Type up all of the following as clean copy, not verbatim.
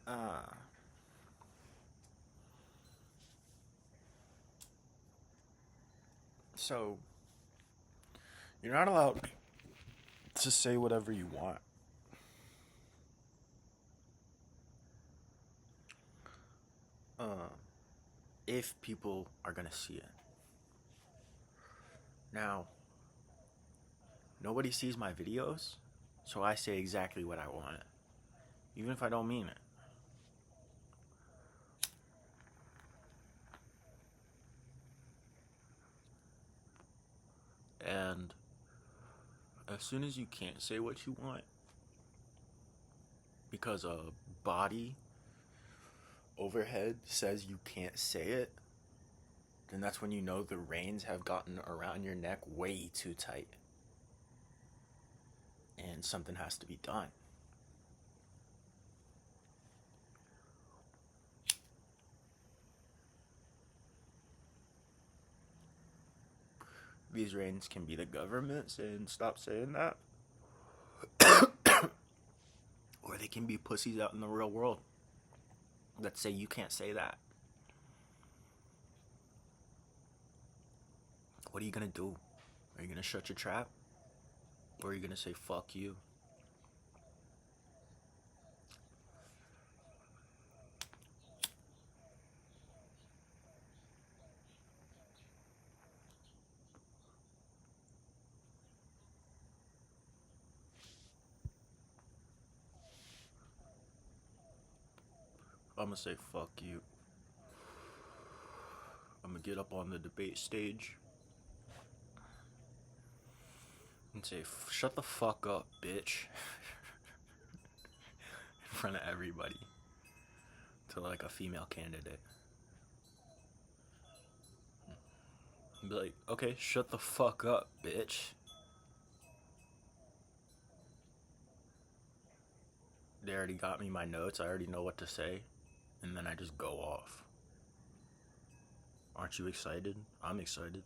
Uh, so you're not allowed to say whatever you want. Uh, if people are gonna see it. Now, nobody sees my videos, so I say exactly what I want, even if I don't mean it. And as soon as you can't say what you want because a body overhead says you can't say it, then that's when you know the reins have gotten around your neck way too tight. And something has to be done. These reins can be the government saying stop saying that, or they can be pussies out in the real world that say you can't say that. What are you gonna do? Are you gonna shut your trap? Or are you gonna say fuck you? I'm gonna say fuck you. I'm gonna get up on the debate stage and say, shut the fuck up, bitch. In front of everybody. To like a female candidate. And be like, okay, shut the fuck up, bitch. They already got me my notes. I already know what to say. And then I just go off. Aren't you excited? I'm excited.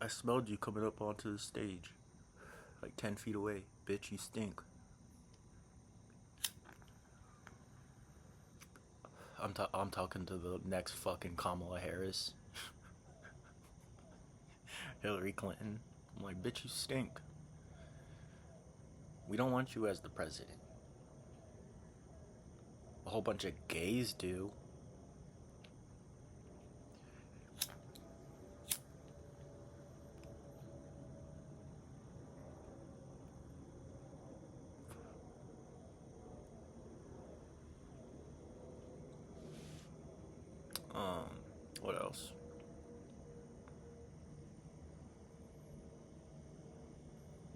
I smelled you coming up onto the stage. Like 10 feet away. Bitch, you stink. I'm talking to the next fucking Kamala Harris. Hillary Clinton. I'm like, bitch, you stink. We don't want you as the president. A whole bunch of gays do. What else?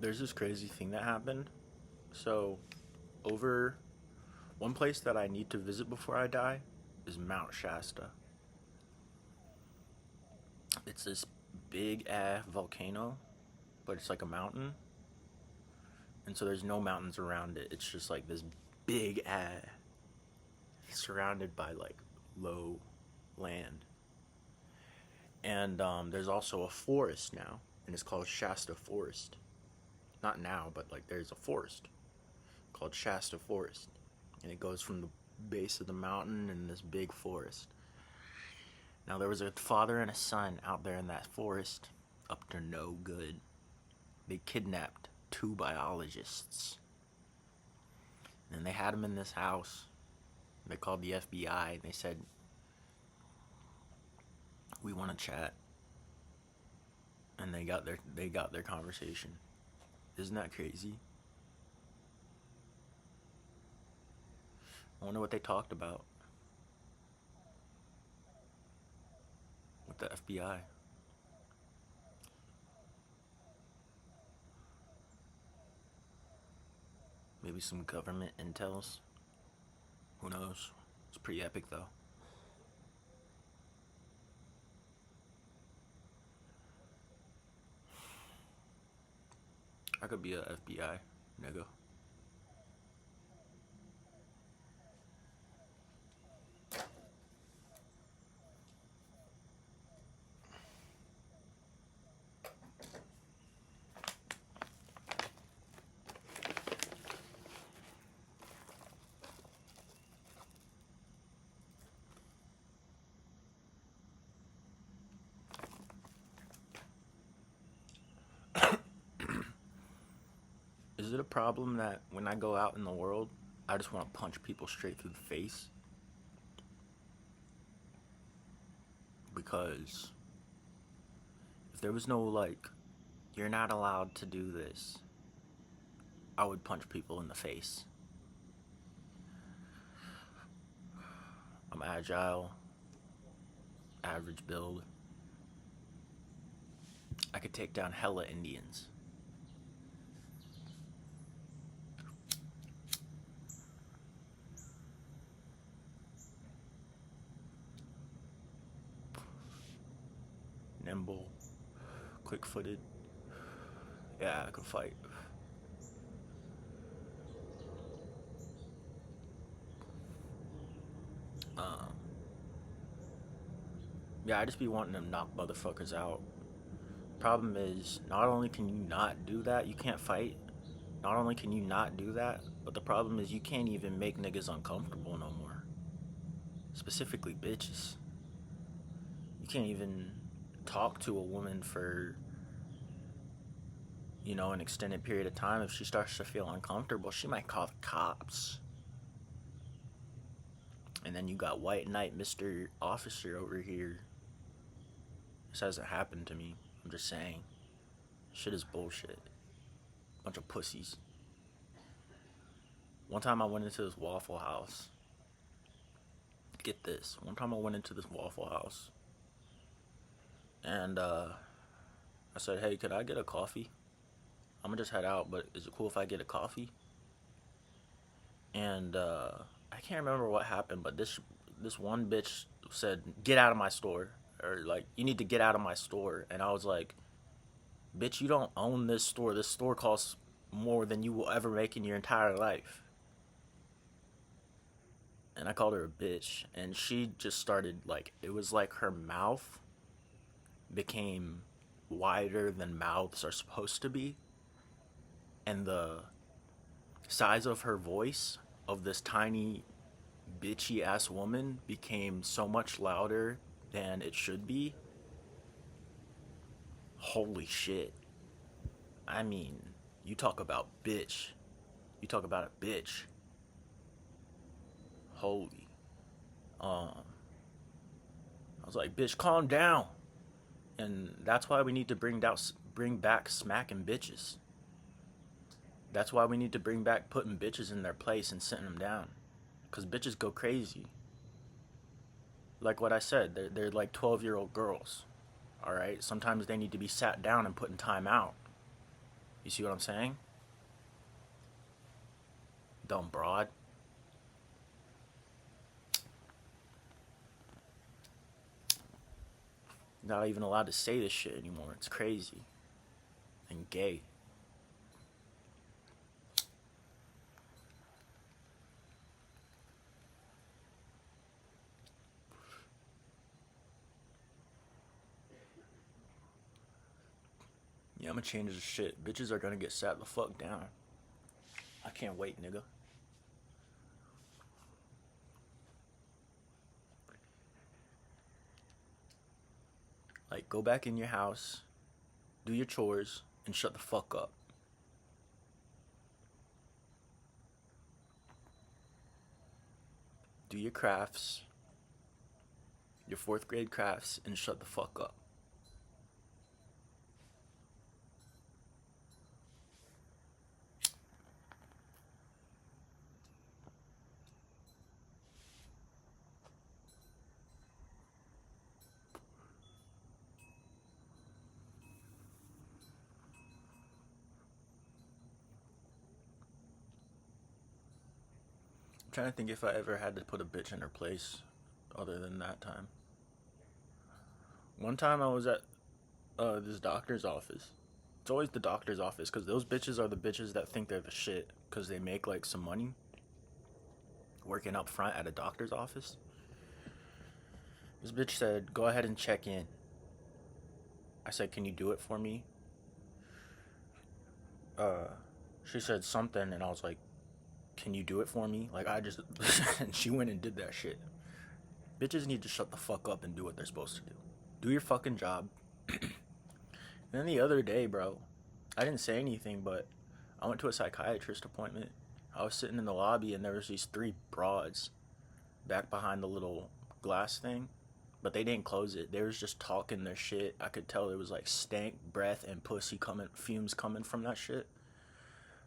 There's this crazy thing that happened. So, over one place that I need to visit before I die is Mount Shasta. It's this big ass volcano, but it's like a mountain. And so there's no mountains around it. It's just like this big ass surrounded by like low land. And there's also a forest now, and it's called Shasta Forest. Not now, but like there's a forest called Shasta Forest, and it goes from the base of the mountain in this big forest. Now there was a father and a son out there in that forest, up to no good. They kidnapped two biologists, and they had them in this house. They called the FBI, and they said, "We want to chat." And they got their conversation. Isn't that crazy? I wonder what they talked about with the FBI. Maybe some government intels. Who knows? It's pretty epic though. I could be a FBI nigga. it a problem that when I go out in the world, I just want to punch people straight through the face? Because if there was no, like, you're not allowed to do this, I would punch people in the face. I'm agile, average build. I could take down hella Indians. Nimble, quick-footed. Yeah, I could fight. Yeah, I just be wanting to knock motherfuckers out. Problem is, not only can you not do that, you can't fight. Not only can you not do that, but the problem is you can't even make niggas uncomfortable no more. Specifically bitches. You can't even talk to a woman for, an extended period of time. If she starts to feel uncomfortable, she might call the cops. And then you got White Knight, Mr. Officer over here. This hasn't happened to me. I'm just saying. Shit is bullshit. Bunch of pussies. One time I went into this Waffle House. Get this. One time I went into this Waffle House. And I said, hey, could I get a coffee? I'm gonna just head out, but is it cool if I get a coffee? And I can't remember what happened, but this one bitch said, get out of my store. Or like, you need to get out of my store. And I was like, bitch, you don't own this store. This store costs more than you will ever make in your entire life. And I called her a bitch. And she just started, like, it was like her mouth became wider than mouths are supposed to be. And the size of her voice of this tiny bitchy ass woman became so much louder than it should be. Holy shit. I mean, you talk about bitch. You talk about a bitch. Holy. I was like, bitch, calm down. And that's why we need to bring back smacking bitches. That's why we need to bring back putting bitches in their place and sitting them down. Because bitches go crazy. Like what I said, they're like 12-year-old girls. Alright? Sometimes they need to be sat down and put in time out. You see what I'm saying? Dumb broad. Not even allowed to say this shit anymore. It's crazy. And gay. Yeah, I'm gonna change this shit. Bitches are gonna get sat the fuck down. I can't wait, nigga. Like, go back in your house, do your chores, and shut the fuck up. Do your crafts, your 4th grade crafts, and shut the fuck up. I'm trying to think if I ever had to put a bitch in her place other than that time. One time I was at this doctor's office. It's always the doctor's office because those bitches are the bitches that think they're the shit because they make like some money working up front at a doctor's office. This bitch said, go ahead and check in. I said, can you do it for me? She said something and I was like, can you do it for me? Like, I just, and she went and did that shit. Bitches need to shut the fuck up and do what they're supposed to do. Do your fucking job. And then the other day, bro, I didn't say anything, but I went to a psychiatrist appointment. I was sitting in the lobby and there was these three broads back behind the little glass thing, but they didn't close it. They was just talking their shit. I could tell there was like stank, breath, and pussy fumes coming from that shit.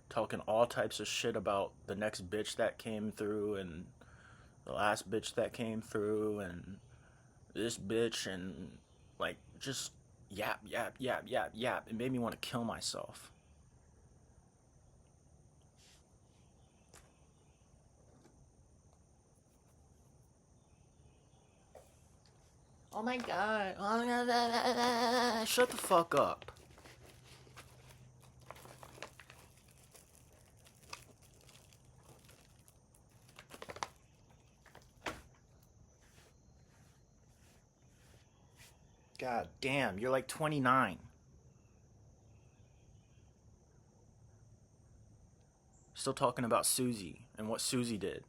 Talking all types of shit about the next bitch that came through and the last bitch that came through and this bitch and like just yap, yap, yap, yap, yap. It made me want to kill myself. Oh my god. Shut the fuck up. God damn, you're like 29. Still talking about Susie and what Susie did.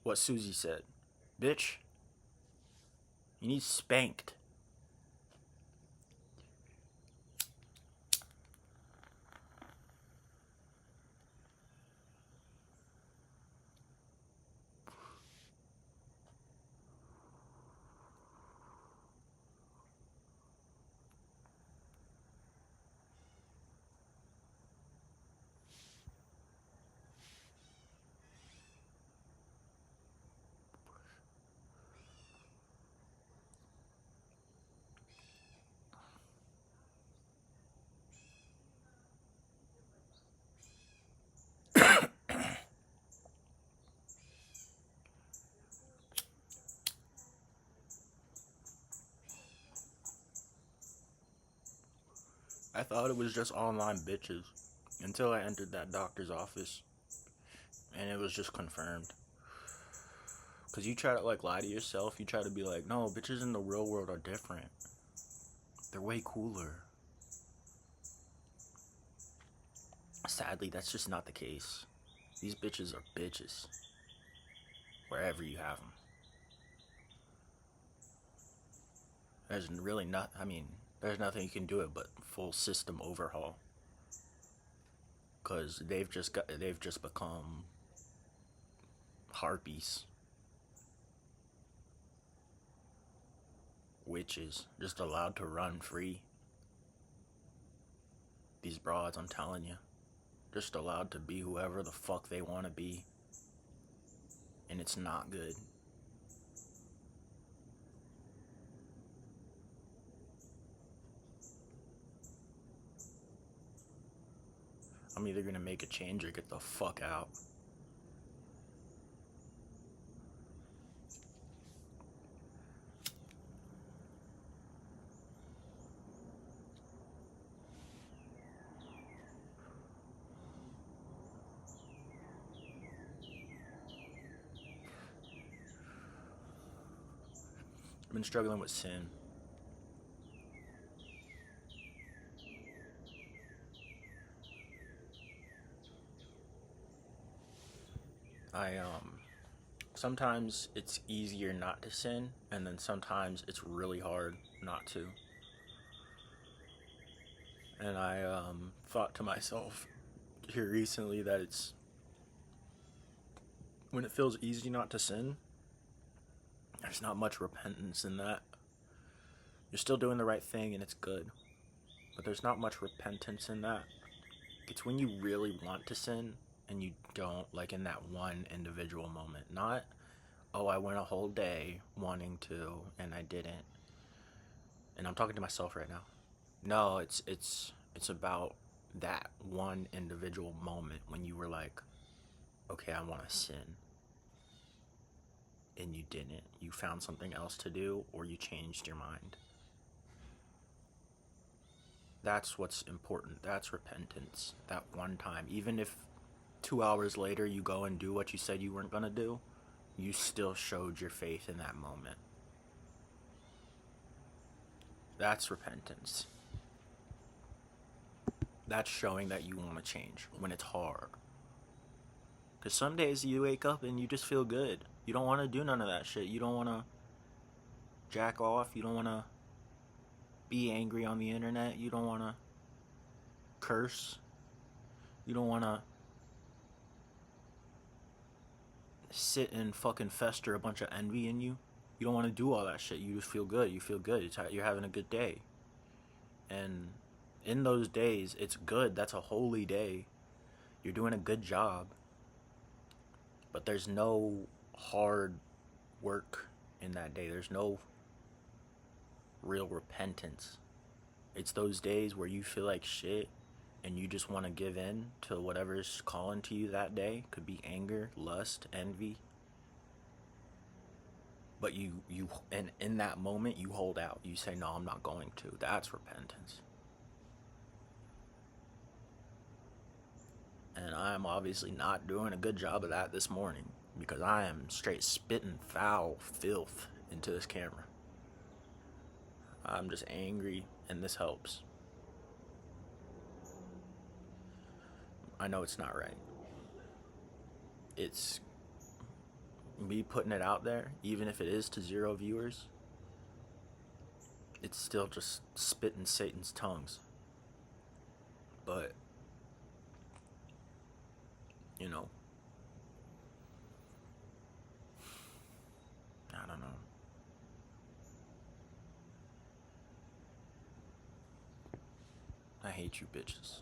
What Susie said. Bitch, you need spanked. I thought it was just online bitches until I entered that doctor's office and it was just confirmed. Cause you try to like lie to yourself, you try to be like, no, bitches in the real world are different. They're way cooler. Sadly, that's just not the case. These bitches are bitches. Wherever you have them. There's really not, I mean, there's nothing you can do it but full system overhaul. Cause they've just become harpies. Witches, just allowed to run free. These broads, I'm telling you, just allowed to be whoever the fuck they want to be. And it's not good. I'm either gonna make a change or get the fuck out. I've been struggling with sin. Sometimes it's easier not to sin, and then sometimes it's really hard not to. And I thought to myself here recently that it's when it feels easy not to sin, there's not much repentance in that. You're still doing the right thing and it's good, but there's not much repentance in that. It's when you really want to sin and you don't, like in that one individual moment. Not, oh, I went a whole day wanting to and I didn't. And I'm talking to myself right now. No, it's about that one individual moment when you were like, okay, I want to sin. And you didn't. You found something else to do or you changed your mind. That's what's important. That's repentance. That one time. Even if 2 hours later you go and do what you said you weren't going to do, you still showed your faith in that moment. That's repentance. That's showing that you want to change when it's hard. Because some days you wake up and you just feel good. You don't want to do none of that shit. You don't want to jack off. You don't want to be angry on the internet. You don't want to curse. You don't want to sit and fucking fester a bunch of envy in you. You don't want to do all that shit. You just feel good. You feel good. You're having a good day. And in those days, it's good. That's a holy day. You're doing a good job. But there's no hard work in that day. There's no real repentance. It's those days where you feel like shit and you just want to give in to whatever's calling to you that day. Could be anger, lust, envy. But and in that moment, you hold out. You say, no, I'm not going to. That's repentance. And I'm obviously not doing a good job of that this morning because I am straight spitting foul filth into this camera. I'm just angry, and this helps. I know it's not right. It's me putting it out there, even if it is to 0 viewers. It's still just spitting Satan's tongues. But, you know, I don't know. I hate you bitches.